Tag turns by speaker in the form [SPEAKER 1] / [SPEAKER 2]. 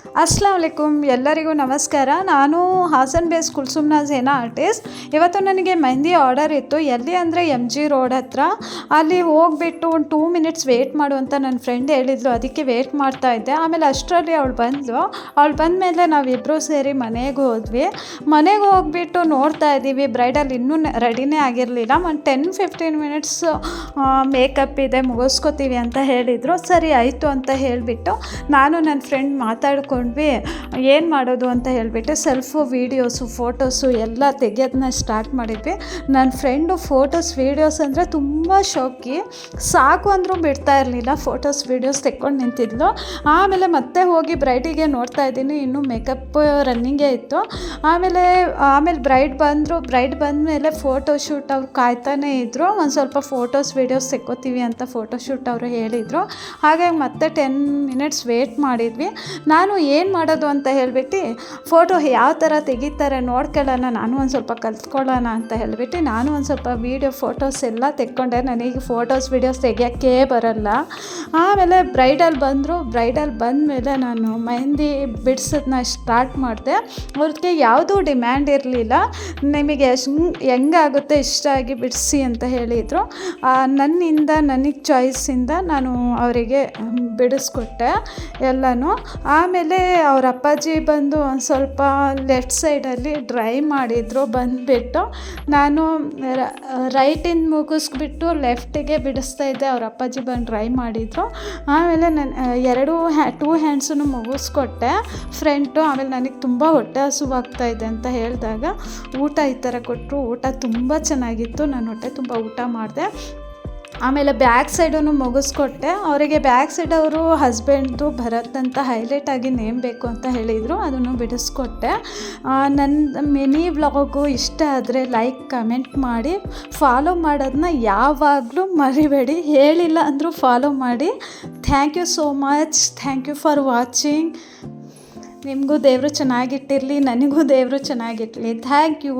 [SPEAKER 1] ಅಸ್ಸಲಾಮ್ ವಲೈಕುಮ್, ಎಲ್ಲರಿಗೂ ನಮಸ್ಕಾರ. ನಾನು ಹಾಸನ್ ಬೇಸ್ ಕುಲ್ಸುಮ್ನ ಝೇನಾ ಆರ್ಟಿಸ್ಟ್. ಇವತ್ತು ನನಗೆ ಮೆಹಂದಿ ಆರ್ಡರ್ ಇತ್ತು. ಎಲ್ಲಿ ಅಂದರೆ MG ರೋಡ್ ಹತ್ರ. ಅಲ್ಲಿ ಹೋಗಿಬಿಟ್ಟು ಒಂದು 2 ಮಿನಿಟ್ಸ್ ವೇಟ್ ಮಾಡು ಅಂತ ನನ್ನ ಫ್ರೆಂಡ್ ಹೇಳಿದ್ಲು. ಅದಕ್ಕೆ ವೇಟ್ ಮಾಡ್ತಾ ಇದ್ದೆ. ಆಮೇಲೆ ಅಷ್ಟರಲ್ಲಿ ಅವಳು ಬಂದ ಮೇಲೆ ನಾವಿಬ್ಬರು ಸೇರಿ ಮನೆಗೆ ಹೋದ್ವಿ. ಮನೆಗೆ ಹೋಗ್ಬಿಟ್ಟು ನೋಡ್ತಾ ಇದ್ದೀವಿ, ಬ್ರೈಡಲ್ ಇನ್ನೂ ರೆಡಿನೇ ಆಗಿರಲಿಲ್ಲ. ಒಂದು 10-15 ಮಿನಿಟ್ಸ್ ಮೇಕಪ್ ಇದೆ, ಮುಗಿಸ್ಕೋತೀವಿ ಅಂತ ಹೇಳಿದರು. ಸರಿ ಆಯಿತು ಅಂತ ಹೇಳಿಬಿಟ್ಟು ನಾನು ನನ್ನ ಫ್ರೆಂಡ್ ಮಾತಾಡ್ಕೊಂಡ್ವಿ. ಏನು ಮಾಡೋದು ಅಂತ ಹೇಳಿಬಿಟ್ಟು ವೀಡಿಯೋಸು ಫೋಟೋಸು ಎಲ್ಲ ತೆಗೆಯೋದನ್ನ ಸ್ಟಾರ್ಟ್ ಮಾಡಿದ್ವಿ. ನನ್ನ ಫ್ರೆಂಡು ಫೋಟೋಸ್ ವೀಡಿಯೋಸ್ ಅಂದರೆ ತುಂಬ ಶೋಕಿ, ಸಾಕು ಅಂದರೂ ಬಿಡ್ತಾ ಇರಲಿಲ್ಲ. ಫೋಟೋಸ್ ವೀಡಿಯೋಸ್ ತೆಕ್ಕೊಂಡು ನಿಂತಿದ್ಲು. ಆಮೇಲೆ ಮತ್ತೆ ಹೋಗಿ ಬ್ರೈಡಿಗೆ ನೋಡ್ತಾ ಇದ್ದೀನಿ, ಇನ್ನೂ ಮೇಕಪ್ ರನ್ನಿಂಗೇ ಇತ್ತು. ಆಮೇಲೆ ಬ್ರೈಡ್ ಬಂದಮೇಲೆ ಫೋಟೋಶೂಟ್ ಅವ್ರು ಕಾಯ್ತಾನೇ ಇದ್ದರು. ಒಂದು ಸ್ವಲ್ಪ ಫೋಟೋಸ್ ವೀಡಿಯೋಸ್ ತೆಕ್ಕೋತೀವಿ ಅಂತ ಫೋಟೋಶೂಟ್ ಅವರು ಹೇಳಿದರು. ಹಾಗಾಗಿ ಮತ್ತೆ 10 ಮಿನಿಟ್ಸ್ ವೇಟ್ ಮಾಡಿದ್ವಿ. ನಾನು ಏನು ಮಾಡೋದು ಅಂತ ಹೇಳಿಬಿಟ್ಟು ಫೋಟೋ ಯಾವ ಥರ ತೆಗಿತಾರೆ ನೋಡ್ಕೊಳ್ಳೋಣ, ನಾನು ಒಂದು ಸ್ವಲ್ಪ ಕಲ್ತ್ಕೊಳ್ಳೋಣ ಅಂತ ಹೇಳಿಬಿಟ್ಟು ನಾನು ಒಂದು ಸ್ವಲ್ಪ ಫೋಟೋಸ್ ಎಲ್ಲ ತೆಕ್ಕೊಂಡೆ. ನನಗೆ ಫೋಟೋಸ್ ವೀಡಿಯೋಸ್ ತೆಗಿಯೋಕ್ಕೆ ಬರಲ್ಲ. ಆಮೇಲೆ ಬ್ರೈಡಲ್ ಬಂದಮೇಲೆ ನಾನು ಮೆಹಂದಿ ಬಿಡಿಸೋದನ್ನ ಸ್ಟಾರ್ಟ್ ಮಾಡಿದೆ. ಅವ್ರಿಗೆ ಯಾವುದೂ ಡಿಮ್ಯಾಂಡ್ ಇರಲಿಲ್ಲ. ನಿಮಗೆ ಹೆಂಗಾಗುತ್ತೆ ಇಷ್ಟ ಆಗಿ ಬಿಡಿಸಿ ಅಂತ ಹೇಳಿದರು. ನನಗೆ ಚಾಯ್ಸಿಂದ ನಾನು ಅವರಿಗೆ ಬಿಡಿಸ್ಕೊಟ್ಟೆ ಎಲ್ಲನೂ. ಆಮೇಲೆ ಅವ್ರ ಅಪ್ಪಾಜಿ ಬಂದು ಒಂದು ಸ್ವಲ್ಪ ಲೆಫ್ಟ್ ಸೈಡಲ್ಲಿ ಡ್ರೈ ಮಾಡಿದರು. ಬಂದುಬಿಟ್ಟು ನಾನು ರೈಟಿಂದ ಮುಗಿಸ್ಬಿಟ್ಟು ಲೆಫ್ಟಿಗೆ ಬಿಡಿಸ್ತಾ ಇದ್ದೆ. ಅವ್ರ ಅಪ್ಪಾಜಿ ಬಂದು ಡ್ರೈ ಮಾಡಿದರು. ಆಮೇಲೆ ನಾನು 2 ಹ್ಯಾಂಡ್ಸನ್ನು ಮುಗಿಸ್ಕೊಟ್ಟೆ ಫ್ರಂಟು. ಆಮೇಲೆ ನನಗೆ ತುಂಬ ಹೊಟ್ಟೆ ಹಸುವಾಗ್ತಾ ಇದೆ ಅಂತ ಹೇಳಿದಾಗ ಊಟ ಈ ಥರ ಕೊಟ್ಟರು. ಊಟ ತುಂಬ ಚೆನ್ನಾಗಿತ್ತು. ನಾನು ಹೊಟ್ಟೆ ತುಂಬ ಊಟ ಮಾಡಿದೆ. ಆಮೇಲೆ ಬ್ಯಾಕ್ ಸೈಡನ್ನು ಮುಗಿಸ್ಕೊಟ್ಟೆ. ಅವರಿಗೆ ಬ್ಯಾಕ್ ಸೈಡ್ ಅವರು ಹಸ್ಬೆಂಡ್ದು ಭರತ್ ಅಂತ ಹೈಲೈಟಾಗಿ ನೇಮ್ ಬೇಕು ಅಂತ ಹೇಳಿದರು. ಅದನ್ನು ಬಿಡಿಸ್ಕೊಟ್ಟೆ. ನನ್ನ ಮಿನಿ ವ್ಲಾಗು ಇಷ್ಟ ಆದರೆ ಲೈಕ್ ಕಮೆಂಟ್ ಮಾಡಿ, ಫಾಲೋ ಮಾಡೋದನ್ನ ಯಾವಾಗಲೂ ಮರಿಬೇಡಿ. ಹೇಳಿಲ್ಲ ಅಂದರೂ ಫಾಲೋ ಮಾಡಿ. Thank you so much. Thank you for watching. ನಿಮಗೂ ದೇವರು ಚೆನ್ನಾಗಿಟ್ಟಿರಲಿ, ನನಗೂ ದೇವರು ಚೆನ್ನಾಗಿರಲಿ. Thank you.